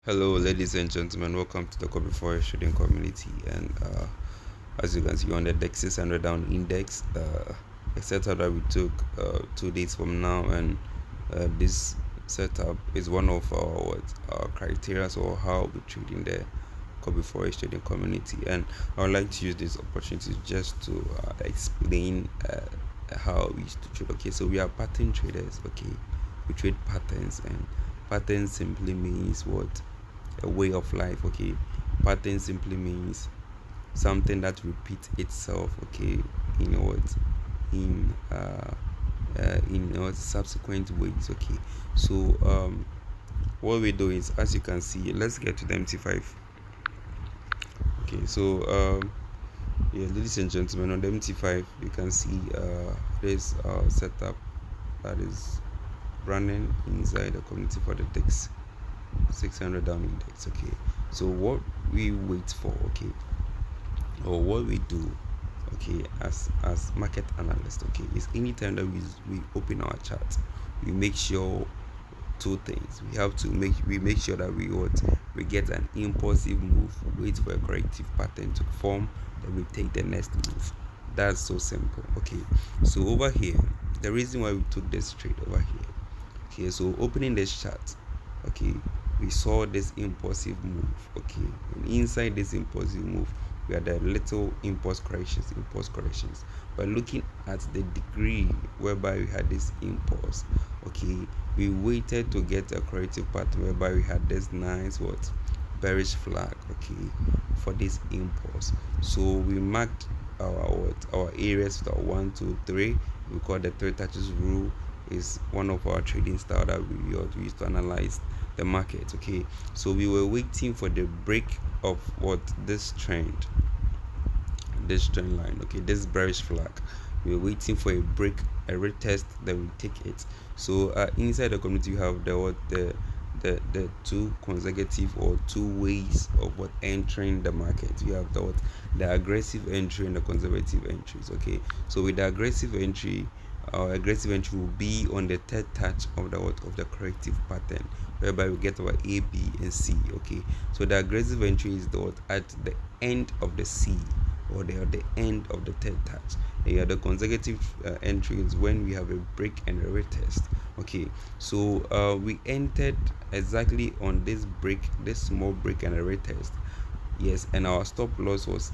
Hello, ladies and gentlemen. Welcome to the Cobbyforex trading community. And as you can see on the DEX 600 down index, a setup that we took 2 days from now, and this setup is one of our criteria or how we trade in the Cobbyforex trading community. And I would like to use this opportunity just to explain how we used to trade. Okay, so we are pattern traders. Okay, we trade patterns, and pattern simply means what? A way of life. Okay, pattern simply means something that repeats itself. Okay, in what? In subsequent ways. Okay, so what we do is, as you can see, let's get to the MT5. Okay, so yeah, ladies and gentlemen, on the MT5 you can see this setup that is running inside the community for the DEX 600 down index. Okay, so what we wait for, okay, or what we do, okay, as market analysts, okay, is anytime that we open our chart, we make sure two things. We make sure that we get an impulsive move, wait for a corrective pattern to form, then we take the next move. That's so simple. Okay, so over here, the reason why we took this trade over here, okay, so opening this chart, okay, we saw this impulsive move. Okay, and inside this impulsive move we had a little impulse corrections, but looking at the degree whereby we had this impulse, okay, we waited to get a corrective pattern whereby we had this nice bearish flag, okay, for this impulse. So we marked our areas with our 1 2 3. We call the three touches rule. Is one of our trading style that we use to analyze the market. Okay, so we were waiting for the break of this trend line, okay, this bearish flag. We were waiting for a break, a retest, then we take it. So inside the community you have the two consecutive or two ways of entering the market. You have the aggressive entry and the conservative entries. Okay, so with the aggressive entry, our aggressive entry will be on the third touch of the corrective pattern, whereby we get our A, B, and C. Okay, so the aggressive entry is at the end of the C, or they are the end of the third touch. Yeah, the consecutive entry is when we have a break and a retest. Okay, so we entered exactly on this break, this small break and a retest. Yes, and our stop loss was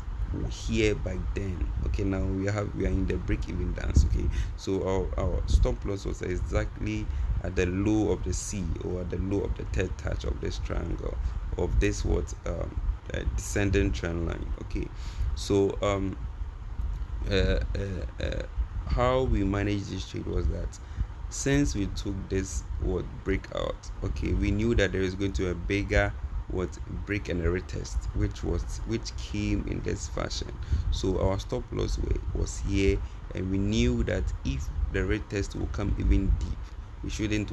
here by then. Okay, now we are in the break even dance. Okay, so our stop loss was exactly at the low of the C, or at the low of the third touch of this triangle, of this descending trend line. Okay, so uh, uh, uh, how we managed this trade was that since we took this breakout, okay, we knew that there is going to be a bigger break and a retest, which came in this fashion. So our stop loss was here, and we knew that if the retest will come even deep, we shouldn't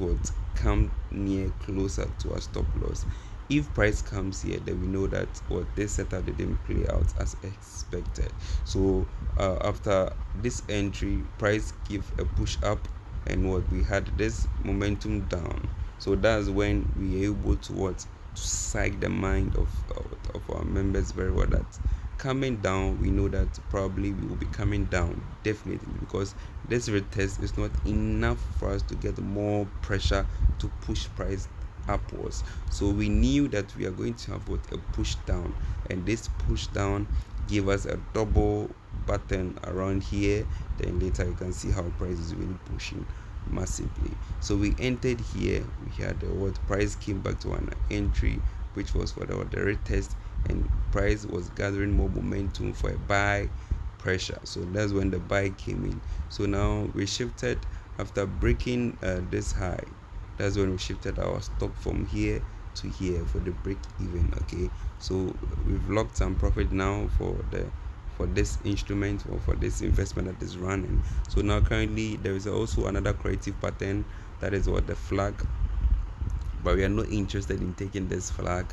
come near closer to our stop loss. If price comes here, then we know that this setup didn't play out as expected. So after this entry, price give a push up, and we had this momentum down. So that's when we are able to psych the mind of our members very well, that coming down, we know that probably we will be coming down definitely, because this retest is not enough for us to get more pressure to push price upwards. So we knew that we are going to have a push down, and this push down gave us a double button around here. Then later you can see how price is really pushing massively. So we entered here, we had price came back to an entry, which was for the retest, and price was gathering more momentum for a buy pressure. So that's when the buy came in. So now we shifted after breaking this high. That's when we shifted our stop from here to here for the break even. Okay, so we've locked some profit now for this instrument, or for this investment that is running. So now currently there is also another corrective pattern, that is the flag, but we are not interested in taking this flag.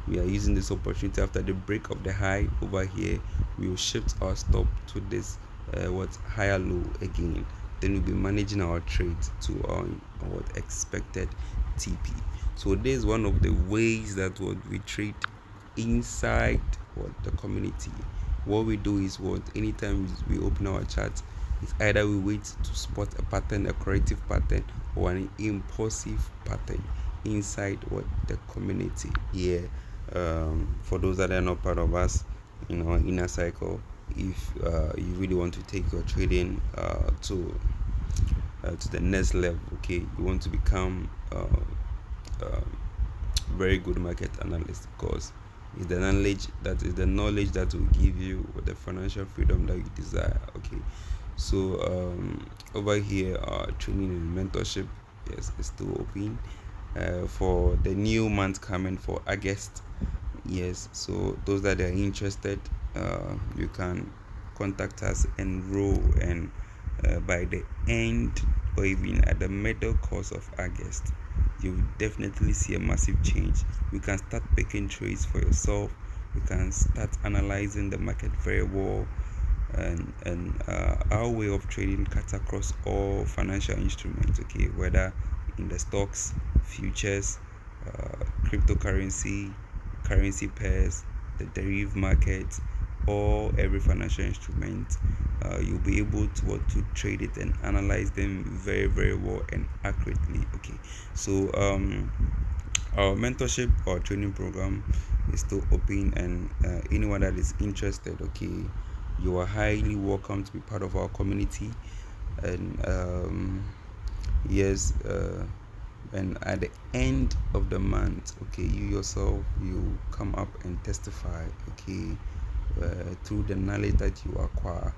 We are using this opportunity after the break of the high over here. We will shift our stop to this higher low again. Then we'll be managing our trade to our expected TP. So this is one of the ways that what we trade inside what the community. What we do is what anytime we open our chart, it's either we wait to spot a pattern, a corrective pattern, or an impulsive pattern inside what the community. Yeah. For those that are not part of us in our inner cycle, if you really want to take your trading to the next level, okay, you want to become very good market analyst, because it's the knowledge that will give you the financial freedom that you desire. Okay, so over here, training and mentorship, yes, is still open for the new month coming for August. Yes, so those that are interested, you can contact us, enroll, and by the end or even at the middle course of August, you will definitely see a massive change. You can start picking trades for yourself. You can start analyzing the market very well, and our way of trading cuts across all financial instruments. Okay, whether in the stocks, futures, cryptocurrency, currency pairs, the derivative market, or every financial instrument. You'll be able to trade it and analyze them very, very well and accurately. Okay, so our mentorship or training program is still open, and anyone that is interested, okay, you are highly welcome to be part of our community. And yes, and at the end of the month, okay, you yourself, you come up and testify, okay, through the knowledge that you acquire.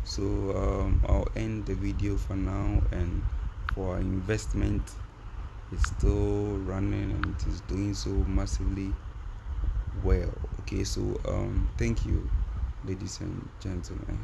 So I'll end the video for now, and for our investment, it's still running and it is doing so massively well. Okay, so thank you, ladies and gentlemen.